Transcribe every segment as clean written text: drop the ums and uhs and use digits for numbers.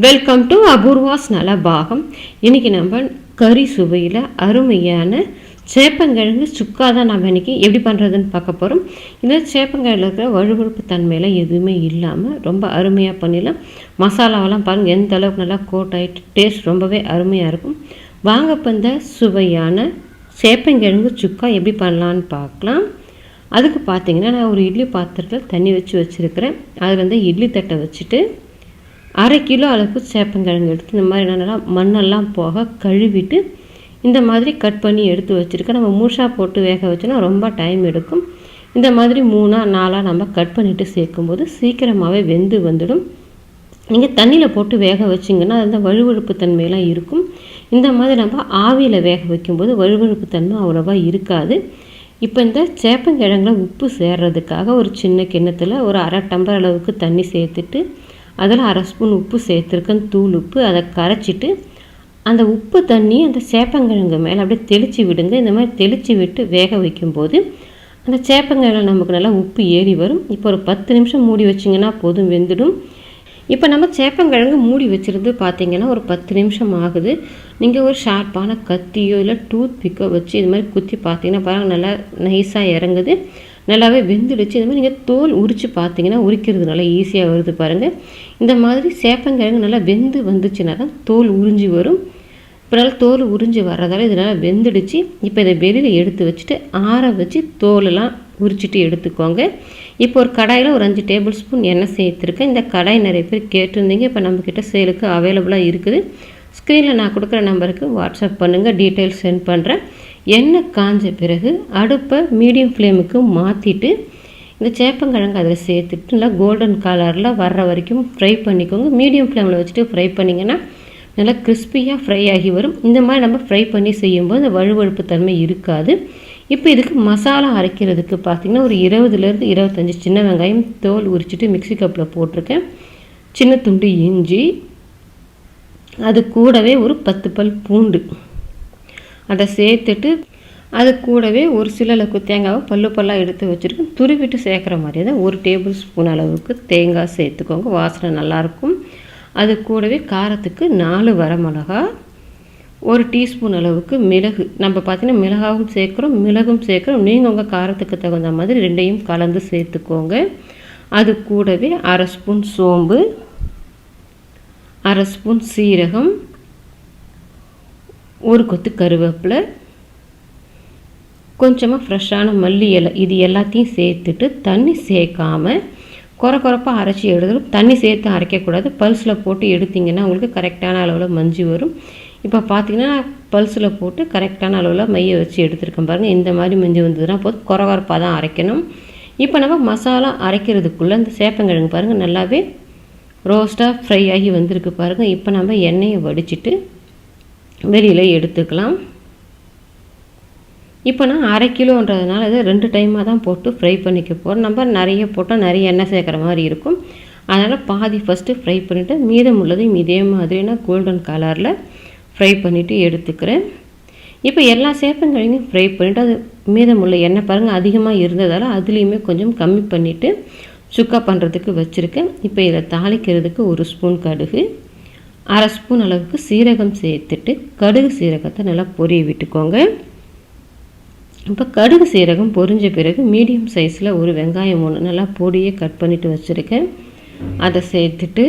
Welcome to Apoorva's Nalabagam. இன்றைக்கி நம்ம கறி சுவையில் அருமையான சேப்பங்கிழங்கு சுக்கா தான் நம்ம இன்றைக்கி எப்படி பண்ணுறதுன்னு பார்க்க போகிறோம். இந்த சேப்பங்கிழங்கில் இருக்கிற வழுவழுப்பு தன்மையெல்லாம் எதுவுமே இல்லாமல் ரொம்ப அருமையாக பண்ணிடலாம். மசாலாவெல்லாம் பாருங்கள் எந்த அளவுக்கு நல்லா கோட் ஆகிட்டு டேஸ்ட் ரொம்பவே அருமையாக இருக்கும். வாங்க இப்போ இந்த சுவையான சேப்பங்கிழங்கு சுக்கா எப்படி பண்ணலான்னு பார்க்கலாம். அதுக்கு பார்த்திங்கன்னா நான் ஒரு இட்லி பாத்திரத்தில் தண்ணி வச்சுருக்கிறேன். அதில் வந்து இட்லி தட்டை வச்சுட்டு 1/2 கிலோ அளவுக்கு சேப்பங்கிழங்கு எடுத்து இந்த மாதிரி நல்லா மண்ணெல்லாம் போக கழுவிட்டு இந்த மாதிரி கட் பண்ணி எடுத்து வச்சுருக்கேன். நம்ம மூஷாக போட்டு வேக வச்சோன்னா ரொம்ப டைம் எடுக்கும். இந்த மாதிரி 3-4 நம்ம கட் பண்ணிவிட்டு சேர்க்கும்போது சீக்கிரமாகவே வெந்து வந்துடும். நீங்கள் தண்ணியில் போட்டு வேக வச்சிங்கன்னா அந்த வழுவழுப்பு தன்மையெல்லாம் இருக்கும். இந்த மாதிரி நம்ம ஆவியில் வேக வைக்கும்போது வழுவழுப்பு தன்மை அவ்வளோவா இருக்காது. இப்போ இந்த சேப்பங்கிழங்குல உப்பு சேர்றதுக்காக ஒரு சின்ன கிண்ணத்தில் ஒரு 1/2 டம்ளர் அளவுக்கு தண்ணி சேர்த்துட்டு அதில் 1/2 ஸ்பூன் உப்பு சேர்த்துருக்கேன், தூள் உப்பு. அதை கரைச்சிட்டு அந்த உப்பு தண்ணி அந்த சேப்பங்கிழங்கு மேலே அப்படியே தெளித்து விடுங்க. இந்த மாதிரி தெளித்து விட்டு வேக வைக்கும்போது அந்த சேப்பங்கிழங்கு நமக்கு நல்லா உப்பு ஏறி வரும். இப்போ ஒரு 10 நிமிஷம் மூடி வச்சிங்கன்னா போதும், வெந்துடும். இப்போ நம்ம சேப்பங்கிழங்கு மூடி வச்சுருந்து பார்த்திங்கன்னா ஒரு 10 நிமிஷம் ஆகுது. நீங்கள் ஒரு ஷார்ப்பான கத்தியோ இல்லை டூத் பிக்கோ வச்சு இது மாதிரி குத்தி பார்த்தீங்கன்னா பாருங்கள் நல்லா நைஸாக இறங்குது, நல்லாவே வெந்துடுச்சு. இந்த மாதிரி நீங்கள் தோல் உரித்து பார்த்தீங்கன்னா உரிக்கிறது நல்லா ஈஸியாக வருது பாருங்கள். இந்த மாதிரி சேப்பங்கிழங்கு நல்லா வெந்து வந்துச்சுன்னா தான் தோல் உறிஞ்சி வரும். இப்போ நல்லா தோல் உறிஞ்சி வர்றதால இது நல்லா வெந்துடுச்சு. இப்போ இதை வெளியில் எடுத்து வச்சுட்டு ஆற வச்சு தோலெல்லாம் உரிச்சிட்டு எடுத்துக்கோங்க. இப்போ ஒரு கடாயில் ஒரு 5 டேபிள் ஸ்பூன் எண்ணெய் சேர்த்துருக்கேன். இந்த கடாய் நிறைய பேர் கேட்டிருந்தீங்க, இப்போ நம்மக்கிட்ட சேலுக்கு அவைலபிளாக இருக்குது. ஸ்க்ரீனில் நான் கொடுக்குற நம்பருக்கு வாட்ஸ்அப் பண்ணுங்கள், டீட்டெயில்ஸ் சென்ட் பண்ணுறேன். எண்ணெய் காஞ்ச பிறகு அடுப்பை மீடியம் ஃப்ளேமுக்கு மாற்றிட்டு இந்த சேப்பங்கிழங்கு அதில் சேர்த்துட்டு நல்லா கோல்டன் கலரில் வர்ற வரைக்கும் ஃப்ரை பண்ணிக்கோங்க. மீடியம் ஃப்ளேமில் வச்சுட்டு ஃப்ரை பண்ணிங்கன்னா நல்லா கிறிஸ்பியாக ஃப்ரை ஆகி வரும். இந்த மாதிரி நம்ம ஃப்ரை பண்ணி செய்யும்போது இந்த வழுவழுப்பு தன்மை இருக்காது. இப்போ இதுக்கு மசாலா அரைக்கிறதுக்கு பார்த்திங்கன்னா ஒரு 20-25 சின்ன வெங்காயம் தோல் உரிச்சிட்டு மிக்ஸி கப்பில் போட்டிருக்கேன். சின்ன துண்டு இஞ்சி, அது கூடவே ஒரு 10 பல் பூண்டு அதை சேர்த்துட்டு அது கூடவே ஒரு சில அளவுக்கு தேங்காவை பல்லாக எடுத்து வச்சுருக்கேன். துருவிட்டு சேர்க்குற மாதிரி தான் 1 டேபிள் ஸ்பூன் அளவுக்கு தேங்காய் சேர்த்துக்கோங்க, வாசனை நல்லாயிருக்கும். அது கூடவே காரத்துக்கு 4 வரமிளகா, 1 டீஸ்பூன் அளவுக்கு மிளகு. நம்ம பார்த்திங்கன்னா மிளகாவும் சேர்க்குறோம், மிளகும் சேர்க்குறோம். நீங்கள் உங்கள் காரத்துக்கு தகுந்த மாதிரி 2யும் கலந்து சேர்த்துக்கோங்க. அது கூடவே 1/2 ஸ்பூன் சோம்பு, 1/2 ஸ்பூன் சீரகம், 1 கொத்து கருவேப்பிலை, கொஞ்சமாக ஃப்ரெஷ்ஷான மல்லி இலை. இது எல்லாத்தையும் சேர்த்துட்டு தண்ணி சேர்க்காமல் குறப்பாக அரைச்சி எடுத்துடும். தண்ணி சேர்த்து அரைக்கக்கூடாது. பல்ஸில் போட்டு எடுத்திங்கன்னா உங்களுக்கு கரெக்டான அளவில் மஞ்சி வரும். இப்போ பார்த்திங்கன்னா பல்ஸில் போட்டு கரெக்டான அளவில் மையை வச்சு எடுத்துருக்கேன் பாருங்கள். இந்த மாதிரி மஞ்சி வந்ததுன்னா போதும், குறப்பாக தான் அரைக்கணும். இப்போ நம்ம மசாலா அரைக்கிறதுக்குள்ளே இந்த சேப்பங்கிழங்கு பாருங்கள் நல்லாவே ரோஸ்ட்டாக ஃப்ரை ஆகி வந்திருக்கு பாருங்கள். இப்போ நம்ம எண்ணெயை வடிச்சிட்டு வெளியில் எடுத்துக்கலாம். இப்போ நான் 1/2 கிலோன்றதுனால இது 2 டைமாக தான் போட்டு ஃப்ரை பண்ணிக்க போகிறோம். நம்ம நிறைய போட்டால் நிறைய எண்ணெய் சேர்க்குற மாதிரி இருக்கும். அதனால் பாதி ஃபஸ்ட்டு ஃப்ரை பண்ணிவிட்டு மீதம் உள்ளதையும் இதே மாதிரி நான் கோல்டன் கலரில் ஃப்ரை பண்ணிவிட்டு எடுத்துக்கிறேன். இப்போ எல்லா சேப்பங்கிழங்கையும் ஃப்ரை பண்ணிவிட்டு அது மீதமுள்ள எண்ணெய் பாருங்கள் அதிகமாக இருந்ததால் அதுலேயுமே கொஞ்சம் கம்மி பண்ணிவிட்டு சுக்கா பண்ணுறதுக்கு வச்சுருக்கேன். இப்போ இதை தாளிக்கிறதுக்கு 1 ஸ்பூன் கடுகு, 1/2 ஸ்பூன் அளவுக்கு சீரகம் சேர்த்துட்டு கடுகு சீரகத்தை நல்லா பொரிய விட்டுக்கோங்க. இப்போ கடுகு சீரகம் பொரிஞ்ச பிறகு மீடியம் சைஸில் ஒரு வெங்காயம் 1 நல்லா பொடியை கட் பண்ணிவிட்டு வச்சுருக்கேன். அதை சேர்த்துட்டு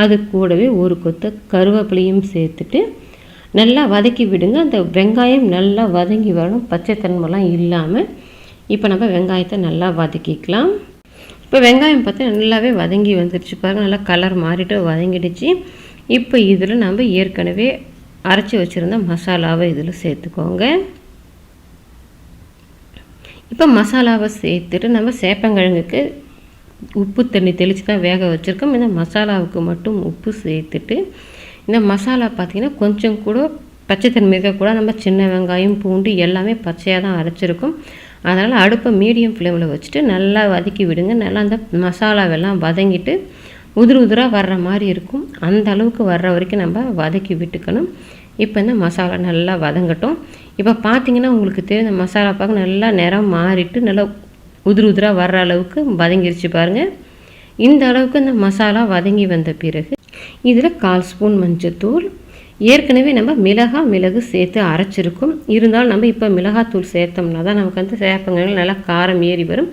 அது கூடவே 1 கொத்த கருவேப்பிலையும் சேர்த்துட்டு நல்லா வதக்கி விடுங்க. அந்த வெங்காயம் நல்லா வதங்கி வரணும், பச்சைத்தன்மைலாம் இல்லாமல். இப்போ நம்ம வெங்காயத்தை நல்லா வதக்கிக்கலாம். இப்போ வெங்காயம் பார்த்தா நல்லாவே வதங்கி வந்துடுச்சு பாருங்கள், நல்லா கலர் மாறிட்டு வதங்கிடுச்சு. இப்போ இதில் நம்ம ஏற்கனவே அரைச்சி வச்சுருந்த மசாலாவை இதில் சேர்த்துக்கோங்க. இப்போ மசாலாவை சேர்த்துட்டு நம்ம சேப்பங்கிழங்குக்கு உப்பு தண்ணி தெளித்து தான் வேக வச்சுருக்கோம். இந்த மசாலாவுக்கு மட்டும் உப்பு சேர்த்துட்டு இந்த மசாலா பார்த்திங்கன்னா கொஞ்சம் கூட பச்சைத்தன்மை இருக்கக்கூட. நம்ம சின்ன வெங்காயம் பூண்டு எல்லாமே பச்சையாக தான் அரைச்சிருக்கோம். அதனால் அடுப்பை மீடியம் ஃப்ளேமில் வச்சுட்டு நல்லா வதக்கி விடுங்க. நல்லா அந்த மசாலாவெல்லாம் வதங்கிட்டு உதிராக வர்ற மாதிரி இருக்கும். அந்த அளவுக்கு வர்ற வரைக்கும் நம்ம வதக்கி விட்டுக்கணும். இப்போ இந்த மசாலா நல்லா வதங்கட்டும். இப்போ பார்த்திங்கன்னா உங்களுக்கு தெரியும், இந்த மசாலா பார்க்க நல்லா நிறம் மாறிட்டு நல்லா உதிராக வர்ற அளவுக்கு வதங்கிருச்சு பாருங்கள். இந்த அளவுக்கு இந்த மசாலா வதங்கி வந்த பிறகு இதில் 1/4 ஸ்பூன் மஞ்சத்தூள், ஏற்கனவே நம்ம மிளகு சேர்த்து அரைச்சிருக்கோம். இருந்தாலும் நம்ம இப்போ மிளகாத்தூள் சேர்த்தோம்னா தான் நமக்கு வந்து சேப்பங்கிழங்கு நல்லா காரம் ஏறி வரும்.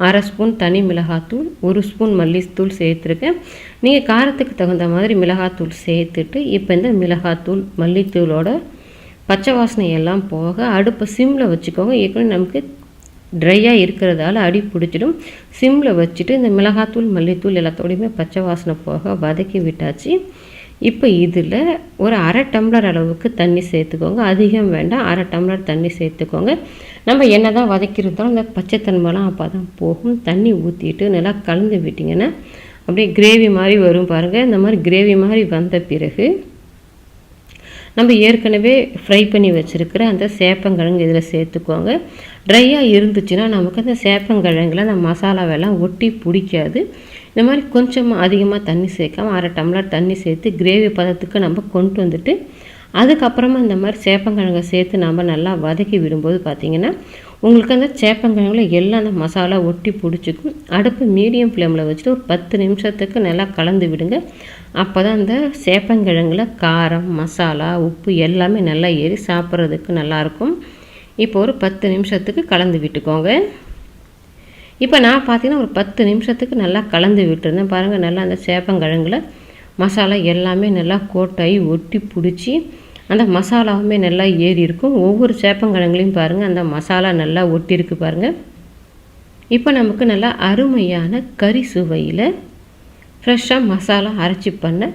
1/2 ஸ்பூன் தனி மிளகாத்தூள், 1 ஸ்பூன் மல்லித்தூள் சேர்த்துருக்கேன். நீங்கள் காரத்துக்கு தகுந்த மாதிரி மிளகாத்தூள் சேர்த்துட்டு இப்போ இந்த மிளகாத்தூள் மல்லித்தூளோட பச்சை வாசனை எல்லாம் போக அடுப்பை சிம்மில் வச்சுக்கோங்க. ஏற்கனவே நமக்கு ட்ரையாக இருக்கிறதால அடி பிடிச்சிடும். சிம்மில் வச்சுட்டு இந்த மிளகாத்தூள் மல்லித்தூள் எல்லாத்தோடையுமே பச்சை வாசனை போக வதக்கி விட்டாச்சு. இப்போ இதில் ஒரு 1/2 டம்ளர் அளவுக்கு தண்ணி சேர்த்துக்கோங்க. அதிகம் வேண்டாம், 1/2 டம்ளர் தண்ணி சேர்த்துக்கோங்க. நம்ம என்ன தான் வதக்கியிருந்தாலும் இந்த பச்சைத்தன்மைலாம் அப்போ தான் போகும். தண்ணி ஊற்றிட்டு நல்லா கலந்து விட்டிங்கன்னா அப்படியே கிரேவி மாதிரி வரும் பாருங்கள். இந்த மாதிரி கிரேவி மாதிரி வந்த பிறகு நம்ம ஏற்கனவே ஃப்ரை பண்ணி வச்சுருக்கிற அந்த சேப்பங்கிழங்கு இதில் சேர்த்துக்கோங்க. ட்ரையாக இருந்துச்சுன்னா நமக்கு அந்த சேப்பங்கிழங்குல அந்த மசாலாவெல்லாம் ஒட்டி பிடிக்காது. இந்த மாதிரி கொஞ்சமாக அதிகமாக தண்ணி சேர்க்காம 1/2 டம்ளர் தண்ணி சேர்த்து கிரேவி பதத்துக்கு நம்ம கொண்டு வந்துட்டு அதுக்கப்புறமா இந்த மாதிரி சேப்பங்கிழங்கை சேர்த்து நம்ம நல்லா வதக்கி விடும்போது பார்த்திங்கன்னா உங்களுக்கு அந்த சேப்பங்கிழங்குல எல்லாம் அந்த மசாலா ஒட்டி பிடிச்சிக்கும். அடுப்பு மீடியம் ஃப்ளேமில் வச்சுட்டு ஒரு 10 நிமிஷத்துக்கு நல்லா கலந்து விடுங்க. அப்போ தான் அந்த சேப்பங்கிழங்குல காரம், மசாலா, உப்பு எல்லாமே நல்லா ஏறி சாப்பிட்றதுக்கு நல்லாயிருக்கும். இப்போ ஒரு 10 நிமிஷத்துக்கு கலந்து விட்டுக்கோங்க. இப்போ நான் பார்த்தீங்கன்னா ஒரு 10 நிமிஷத்துக்கு நல்லா கலந்து விட்டுருந்தேன் பாருங்கள். நல்லா அந்த சேப்பங்கிழங்குல மசாலா எல்லாமே நல்லா கோட்டாகி ஒட்டி பிடிச்சி அந்த மசாலாவுமே நல்லா ஏறி இருக்கும். ஒவ்வொரு சேப்பங்கிழங்குலையும் பாருங்கள் அந்த மசாலா நல்லா ஒட்டியிருக்கு பாருங்கள். இப்போ நமக்கு நல்லா அருமையான கறி சுவையில் ஃப்ரெஷ்ஷாக மசாலா அரைச்சி பண்ண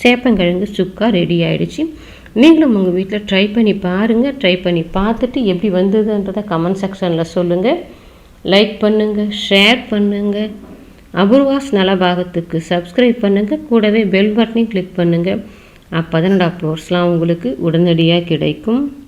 சேப்பங்கிழங்கு சுக்கா ரெடி ஆகிடுச்சு. நீங்களும் உங்கள் வீட்டில் ட்ரை பண்ணி பாருங்கள். ட்ரை பண்ணி பார்த்துட்டு எப்படி வந்ததுன்றதை கமெண்ட் செக்ஷனில் சொல்லுங்கள். லைக் பண்ணுங்கள், ஷேர் பண்ணுங்கள். அபூர்வாஸ் நலபாகத்துக்கு சப்ஸ்கிரைப் பண்ணுங்கள். கூடவே பெல் பட்டனையும் கிளிக் பண்ணுங்கள். அப்போ தான் என்னோடய அப்லோட்ஸ்லாம் உங்களுக்கு உடனடியாக கிடைக்கும்.